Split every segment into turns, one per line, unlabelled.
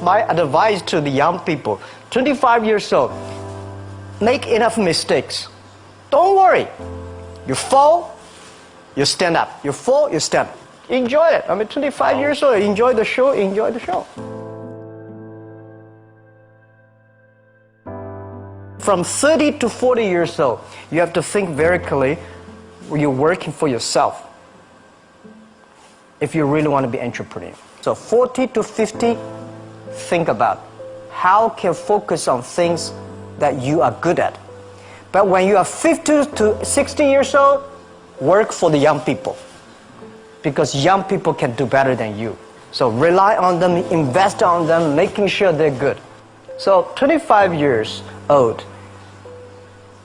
my advice to the young people, 25 years old, make enough mistakes. Don't worry. You fall, you stand up. You fall, you stand up. Enjoy it. I mean, 25 years old, enjoy the show, enjoy the show. From 30 to 40 years old, you have to think very clearly, you're working for yourself if you really want to be an entrepreneur. So 40 to 50, think about how can you focus on things that you are good at. But when you are 50 to 60 years old, work for the young people, because young people can do better than you. So rely on them, invest on them, making sure they're good. So 25 years old,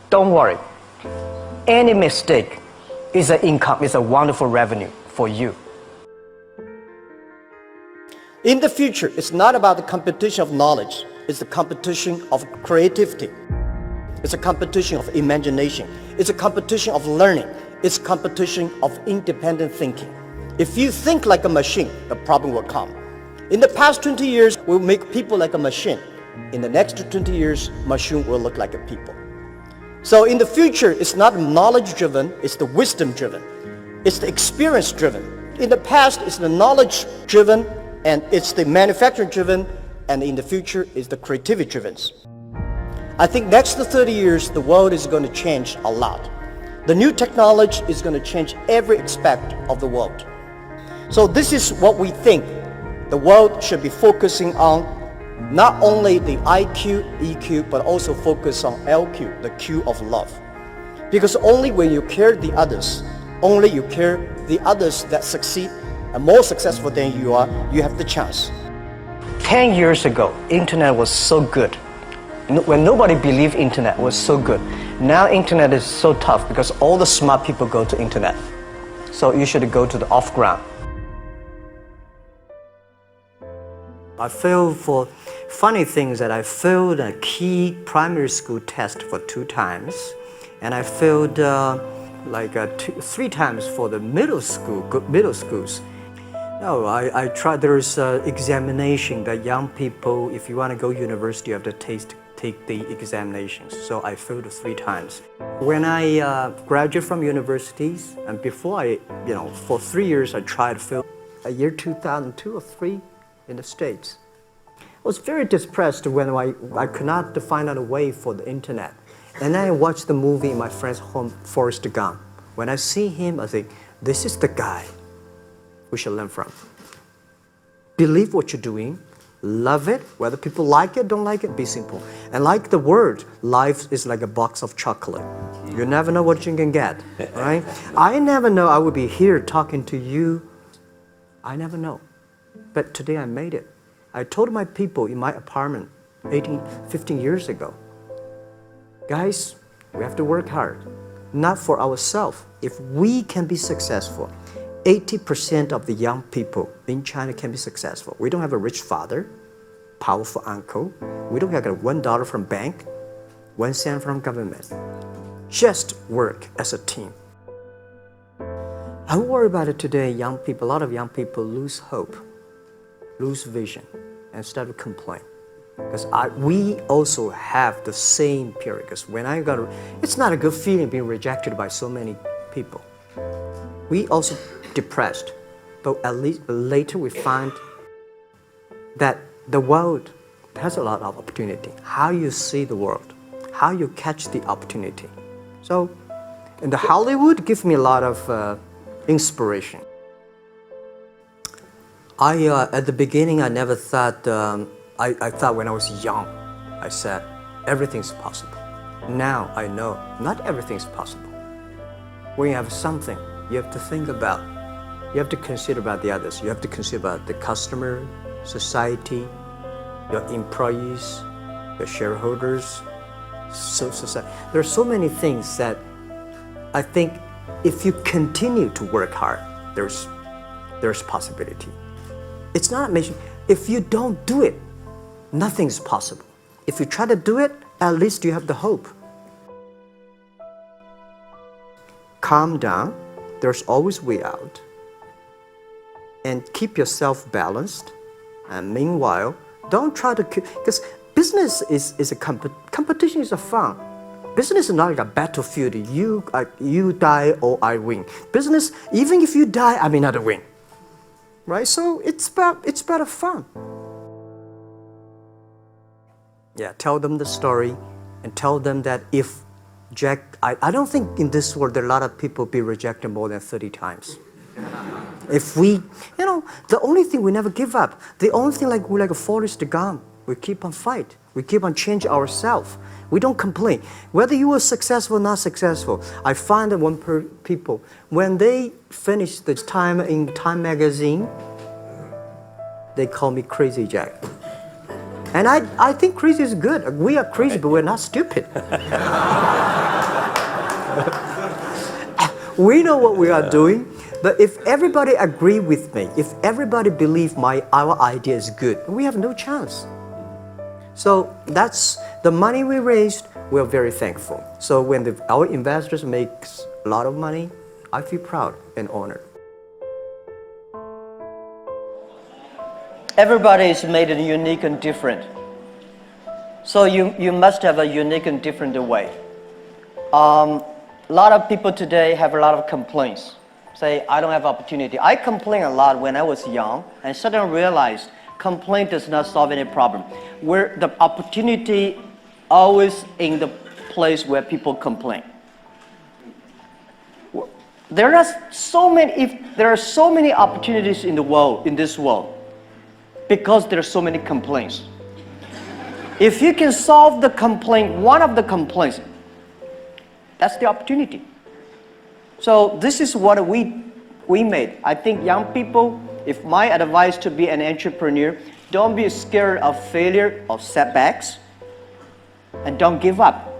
don't worry. Any mistake is an income, is a wonderful revenue for you. In the future, it's not about the competition of knowledge. It's the competition of creativity. It's a competition of imagination. It's a competition of learning. It's a competition of independent thinking. If you think like a machine, the problem will come. In the past 20 years, we'll make people like a machine. In the next 20 years, machine will look like a people. So in the future, it's not knowledge-driven, it's the wisdom-driven. It's the experience-driven. In the past, it's the knowledge-driven, and it's the manufacturing-driven, and in the future, it's the creativity-driven. I think next 30 years, the world is going to change a lot. The new technology is going to change every aspect of the world. So this is what we think the world should be focusing on, not only the IQ, EQ, but also focus on LQ, the Q of love. Because only when you care the others, only you care the others that succeed and more successful than you are, you have the chance. 10 years ago, internet was so good. When nobody believed internet was so good. Now internet is so tough because all the smart people go to internet. So you should go to the off-ground. I failed for funny things that I failed a key primary school test for 2 times, and I failed 3 times for the middle schools. No, I tried. There's examination that young people, if you want to go to university, you have to take the examinations. So I failed 3 times. When I graduated from universities, and before for 3 years I tried to fail. A year 2002 or 3 in the States. I was very depressed when I could not find out a way for the internet. And then I watched the movie in my friend's home, Forrest Gump. When I see him, I think, this is the guy we should learn from. Believe what you're doing, love it, whether people like it, don't like it, be simple. And like the word, life is like a box of chocolate. You never know what you can get, right? I never know I would be here talking to you. I never know. But today I made it. I told my people in my apartment 15 years ago, guys, we have to work hard, not for ourselves. If we can be successful, 80% of the young people in China can be successful. We don't have a rich father, powerful uncle. We don't have $1 from bank, 1 cent from government. Just work as a team. I worry about it today. Young people, a lot of young people lose hope, lose vision, and start to complain. Because we also have the same period. Because when it's not a good feeling being rejected by so many people. We also depressed, but at least later we find that the world has a lot of opportunity. How you see the world, how you catch the opportunity. So, in the Hollywood gives me a lot of inspiration. At the beginning, I never thought, I thought when I was young, I said, everything's possible. Now I know not everything's possible. When you have something, you have to think about, you have to consider about the others. You have to consider about the customer, society, your employees, your shareholders, society. There are so many things that I think if you continue to work hard, there's possibility. It's not amazing. If you don't do it, nothing's possible. If you try to do it, at least you have the hope. Calm down. There's always a way out. And keep yourself balanced. And meanwhile, Don't try to, because business is a competition is a fun. Business is not like a battlefield. You die or I win. Business, even if you die, I may not win. Right? So it's about fun. Yeah, tell them the story and tell them that if Jack, I don't think in this world there are a lot of people be rejected more than 30 times. If we, the only thing we never give up, the only thing we're like a Forrest Gump, we keep on fight. We keep on change ourselves. We don't complain. Whether you are successful or not successful, I find that people, when they finish the time in Time magazine, they call me Crazy Jack. And I think crazy is good. We are crazy, but we're not stupid. We know what we are doing. But if everybody agree with me, if everybody believe our idea is good, we have no chance. So that's the money we raised. We're very thankful. So when our investors make a lot of money, I feel proud and honored.
Everybody is made unique and different. So you must have a unique and different way. A lot of people today have a lot of complaints. Say, I don't have opportunity. I complained a lot when I was young and suddenly realized complaint does not solve any problem. Where the opportunity always in the place where people complain. There are so many opportunities in this world, because there are so many complaints. If you can solve the complaint, one of the complaints, that's the opportunity. So this is what we made. I think young people, if my advice to be an entrepreneur, don't be scared of failure or setbacks, and don't give up.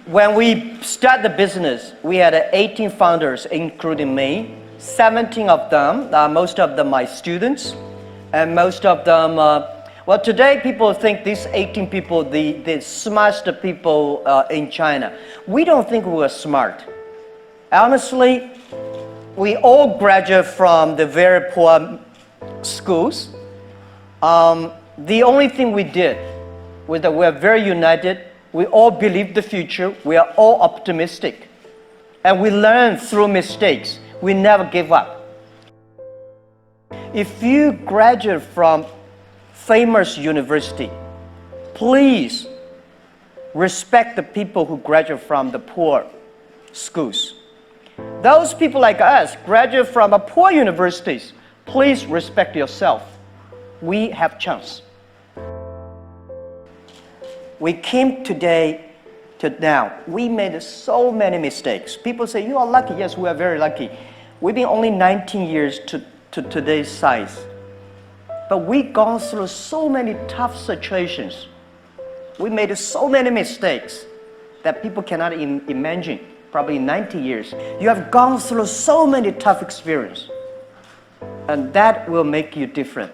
When we start the business, we had 18 founders, including me. 17 of them, most of them my students, and most of them, well, today people think these 18 people, the smartest people in China. We don't think we are smart. Honestly, we all graduate from the very poor schools. The only thing we did was that we are very united. We all believe the future. We are all optimistic. And we learn through mistakes. We never give up. If you graduate from famous university, please respect the people who graduate from the poor schools. Those people like us graduate from a poor universities, please respect yourself. We have chance. We came today to now. We made so many mistakes. People say, you are lucky. Yes, we are very lucky. We've been only 19 years to today's size. But we've gone through so many tough situations. We made so many mistakes that people cannot imagine. Probably 90 years. You have gone through so many tough experiences. And that will make you different.